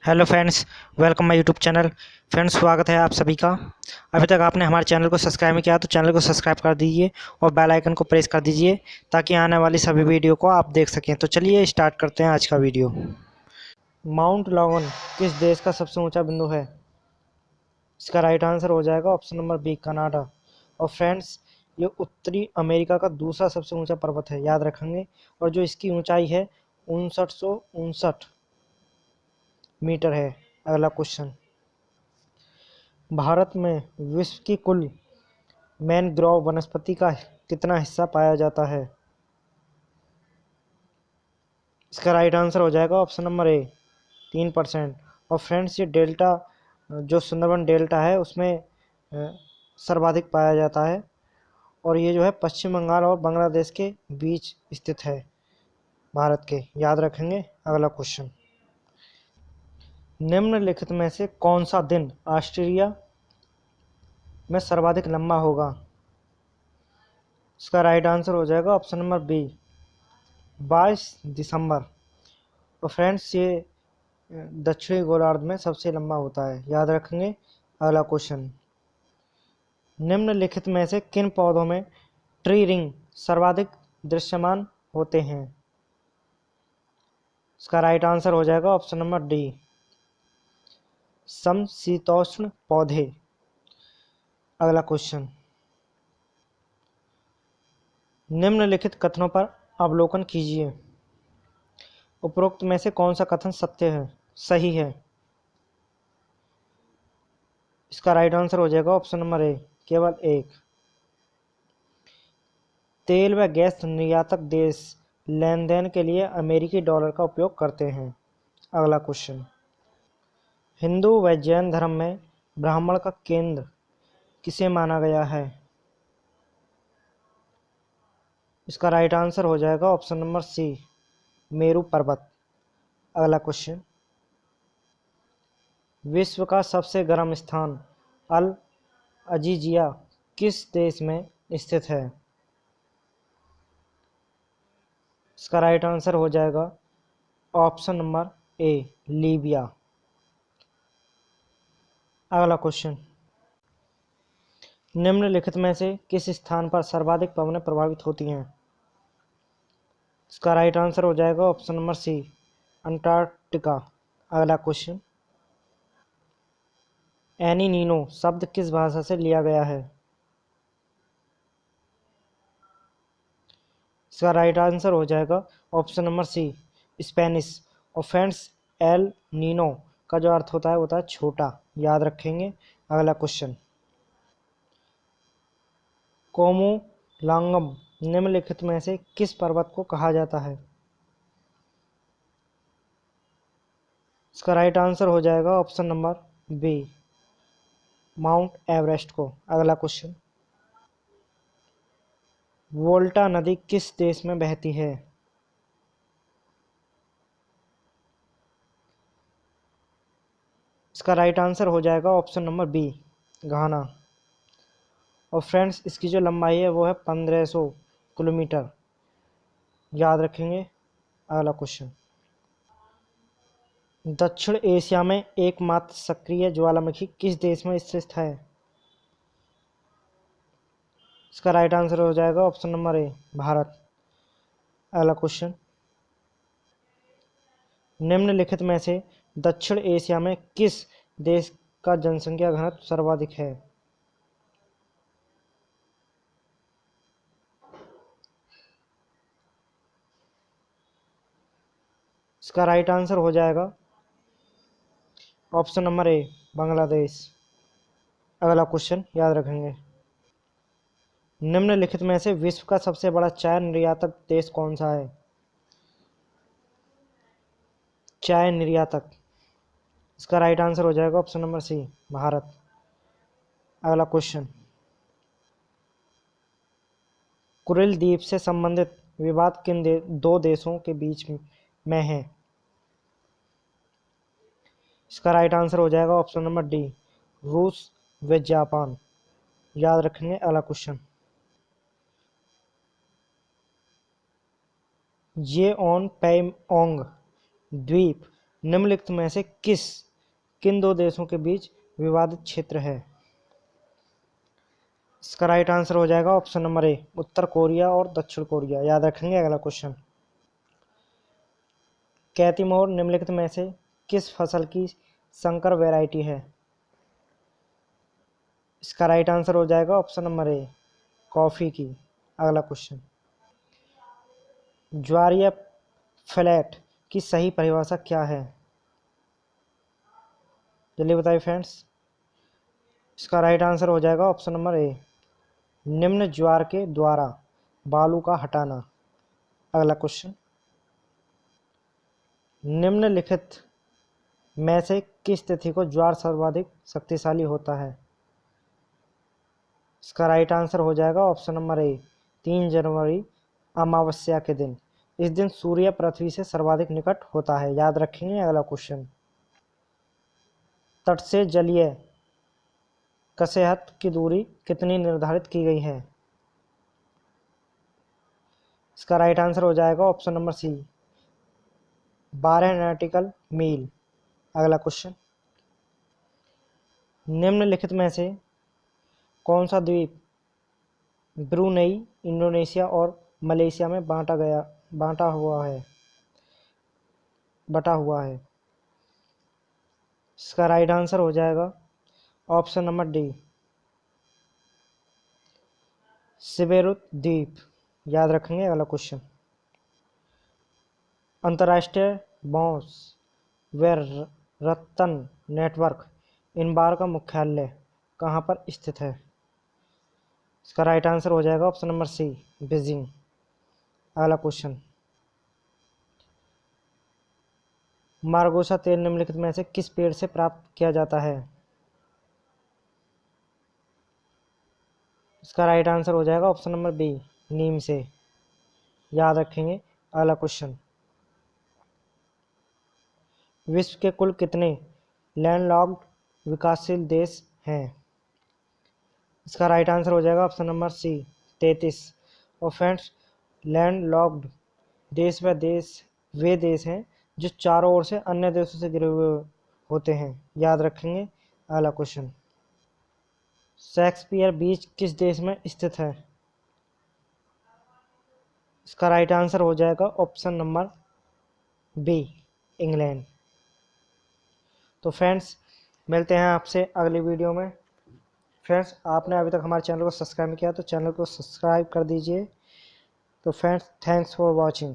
Hello friends, welcome my YouTube channel. Friends, स्वागत है आप सभी का। अभी तक आपने हमारे चैनल को सब्सक्राइब नहीं किया तो चैनल को सब्सक्राइब कर दीजिए और बेल आइकन को प्रेस कर दीजिए ताकि आने वाली सभी वीडियो को आप देख सकें। तो चलिए स्टार्ट करते हैं आज का वीडियो। माउंट लॉगन किस देश का सबसे ऊंचा बिंदु है? इसका राइट आंसर हो जाएगा ऑप्शन नंबर बी, कनाडा। और फ्रेंड्स, ये उत्तरी अमेरिका का दूसरा सबसे ऊंचा पर्वत है, याद रखेंगे। और जो इसकी ऊंचाई है 5959 मीटर है। अगला क्वेश्चन, भारत में विश्व की कुल मैनग्रोव वनस्पति का कितना हिस्सा पाया जाता है? इसका राइट आंसर हो जाएगा ऑप्शन नंबर ए, 3%। और फ्रेंड्स, ये डेल्टा जो सुंदरबन डेल्टा है उसमें सर्वाधिक पाया जाता है। और ये जो है पश्चिम बंगाल और बांग्लादेश के बीच स्थित है, भारत के, याद रखेंगे। अगला क्वेश्चन, निम्नलिखित में से कौन सा दिन ऑस्ट्रेलिया में सर्वाधिक लंबा होगा? इसका राइट आंसर हो जाएगा ऑप्शन नंबर बी, 22 दिसंबर। तो फ्रेंड्स, ये दक्षिणी गोलार्ध में सबसे लंबा होता है, याद रखेंगे। अगला क्वेश्चन, निम्नलिखित में से किन पौधों में ट्री रिंग सर्वाधिक दृश्यमान होते हैं? इसका राइट आंसर हो जाएगा ऑप्शन नंबर डी, समशीतोष्ण पौधे। अगला क्वेश्चन, निम्नलिखित कथनों पर अवलोकन कीजिए। उपरोक्त में से कौन सा कथन सही है? इसका राइट आंसर हो जाएगा ऑप्शन नंबर ए, केवल एक। तेल व गैस निर्यातक देश लेन देन के लिए अमेरिकी डॉलर का उपयोग करते हैं। अगला क्वेश्चन, हिंदू व जैन धर्म में ब्राह्मण का केंद्र किसे माना गया है? इसका राइट आंसर हो जाएगा ऑप्शन नंबर सी, मेरू पर्वत। अगला क्वेश्चन, विश्व का सबसे गर्म स्थान अल अजीजिया किस देश में स्थित है? इसका राइट आंसर हो जाएगा ऑप्शन नंबर ए, लीबिया। अगला क्वेश्चन, निम्नलिखित में से किस स्थान पर सर्वाधिक पवनें प्रभावित होती हैं? इसका राइट आंसर हो जाएगा ऑप्शन नंबर सी, अंटार्कटिका। अगला क्वेश्चन, एनी नीनो शब्द किस भाषा से लिया गया है? इसका राइट आंसर हो जाएगा ऑप्शन नंबर सी, स्पेनिश। और फ्रेंड्स, एल नीनो का जो अर्थ होता है छोटा, याद रखेंगे। अगला क्वेश्चन, कोमुलांगम निम्नलिखित में से किस पर्वत को कहा जाता है? इसका राइट आंसर हो जाएगा option number B, Mount Everest को। अगला क्वेश्चन, वोल्टा नदी किस देश में बहती है? इसका राइट आंसर हो जाएगा ऑप्शन नंबर बी, घाना। और फ्रेंड्स, इसकी जो लंबाई है वो है 1500 किलोमीटर, याद रखेंगे। अगला क्वेश्चन, दक्षिण एशिया में एकमात्र सक्रिय ज्वालामुखी किस देश में स्थित है? इसका राइट आंसर हो जाएगा ऑप्शन नंबर ए, भारत। अगला क्वेश्चन, निम्नलिखित में से दक्षिण एशिया में किस देश का जनसंख्या घनत्व सर्वाधिक है? इसका राइट आंसर हो जाएगा ऑप्शन नंबर ए, बांग्लादेश। अगला क्वेश्चन याद रखेंगे, निम्नलिखित में से विश्व का सबसे बड़ा चाय निर्यातक देश कौन सा है? चाय निर्यातक, इसका राइट आंसर हो जाएगा ऑप्शन नंबर सी, भारत। अगला क्वेश्चन, कुरिल द्वीप से संबंधित विवाद किन दो देशों के बीच में है? इसका राइट आंसर हो जाएगा ऑप्शन नंबर डी, रूस व जापान, याद रखेंगे। अगला क्वेश्चन, जेओन पैमोंग द्वीप निम्नलिखित में से किन दो देशों के बीच विवादित क्षेत्र है? इसका राइट आंसर हो जाएगा option number A, Uttar Korea और दक्षिण कोरिया। याद रखेंगे। अगला क्वेश्चन, कैतिमोर निम्नलिखित में से किस फसल की संकर वैरायटी है? इसका राइट आंसर हो जाएगा ऑप्शन नंबर ए, कॉफी की। अगला क्वेश्चन, ज्वार या फ्लैट की सही परिभाषा क्या है? जल्दी बताइए फ्रेंड्स। इसका राइट आंसर हो जाएगा ऑप्शन नंबर ए, निम्न ज्वार के द्वारा बालू का हटाना। अगला क्वेश्चन, निम्नलिखित में से किस तिथि को ज्वार सर्वाधिक शक्तिशाली होता है? इसका राइट आंसर हो जाएगा ऑप्शन नंबर ए, 3 जनवरी अमावस्या के दिन। इस दिन सूर्य पृथ्वी से सर्वाधिक निकट होता है। याद रखेंगे। अगला क्वेश्चन, तट से जलीय कसेहत की दूरी कितनी निर्धारित की गई है? इसका राइट आंसर हो जाएगा ऑप्शन नंबर सी, 12 नॉटिकल मील। अगला क्वेश्चन, निम्नलिखित में से कौन सा द्वीप ब्रूनेई, इंडोनेशिया और मलेशिया में बटा हुआ है? इसका राइट आंसर हो जाएगा ऑप्शन नंबर डी, सिबेरुत द्वीप। याद रखेंगे। अगला क्वेश्चन, अंतर्राष्ट्रीय बांस व रत्न नेटवर्क इनबार का मुख्यालय कहाँ पर स्थित है? इसका राइट आंसर हो जाएगा ऑप्शन नंबर सी, बीजिंग। अगला क्वेश्चन, मार्गोसा तेल निम्नलिखित में से किस पेड़ से प्राप्त किया जाता है? इसका राइट आंसर हो जाएगा ऑप्शन नंबर बी, नीम से। याद रखेंगे। अगला क्वेश्चन, विश्व के कुल कितने लैंडलॉक्ड विकासशील देश हैं? इसका राइट आंसर हो जाएगा ऑप्शन नंबर सी, 33। और फ्रेंड्स, लैंडलॉक्ड देश वे देश हैं जो चारों ओर से अन्य देशों से घिरे हुए होते हैं। याद रखेंगे। अगला क्वेश्चन, शेक्सपियर बीच किस देश में स्थित है? इसका राइट आंसर हो जाएगा ऑप्शन नंबर बी, इंग्लैंड। तो फ्रेंड्स, मिलते हैं आपसे अगली वीडियो में। फ्रेंड्स, आपने अभी तक हमारे चैनल को सब्सक्राइब नहीं किया तो चैनल को सब्सक्राइब कर दीजिए। तो फ्रेंड्स, थैंक्स फॉर वॉचिंग।